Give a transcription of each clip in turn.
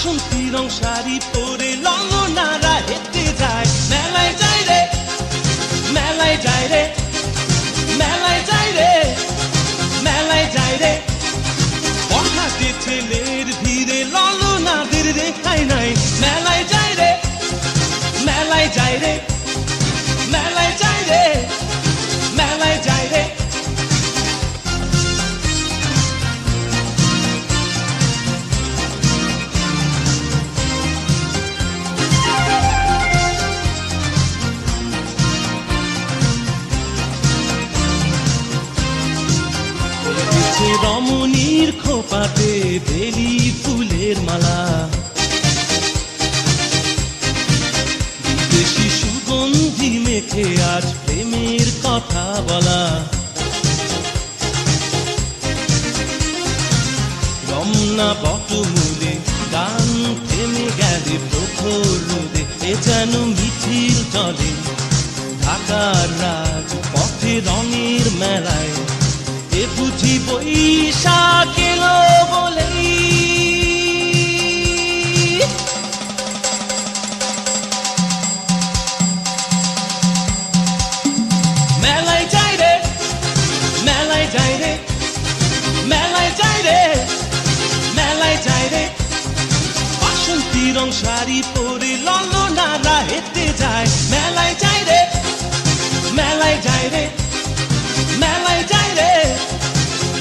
বাসন্তী রং শাড়ি পরে ললনারা হেঁটে যায় মেলায় যায় রে মেলায় যায় রে মেলায় যায় রে মেলায় যায় রে বখাটে ছেলের ভিড়ে ললনাদের রেখাই নাই মেলায় যায় রে মেলায় যায় রে মেলায় যায় রে মেলায় যায় রে রমণীর খোপাতে বেলি ফুলের মালা বিদেশি সুগন্ধি মেখে আজ প্রেমের কথা বলা রমনা বটমূলে গান থেমে গেলে প্রখর রোদে এ যেন মিছিল চলে ঢাকার রাজ পথে রঙের মেলায় এ বুঝি বৈশাখ এলো বলেই মেলায় যাই রে মেলায় যাই রে মেলায় যাই রে মেলায় যাই রে বাসন্তী রং শাড়ি পরে ললনারা হেঁটে যায় মেলায় যাই রে মেলায় যাই রে মেলায় যাই রে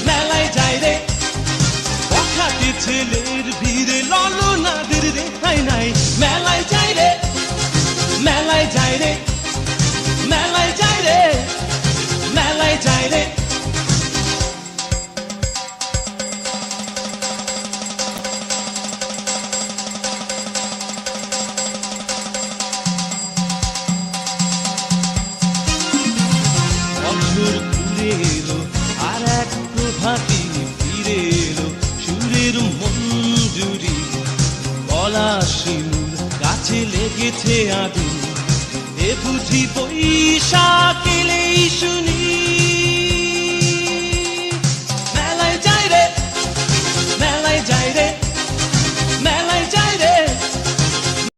মেলায় যাই রে বখাটে ছেলের ভিড়ে ললনাদের রেখাই নাই মেলায় যাই রে মেলায় যাই রে মেলায় যাই রে মেলায় যাই রে আর এক প্রভাতী ফিরে এলো সুরের মঞ্জুরি গলা শিমুল গাছে লেগেছে আগুন এ বুঝি বৈশাখ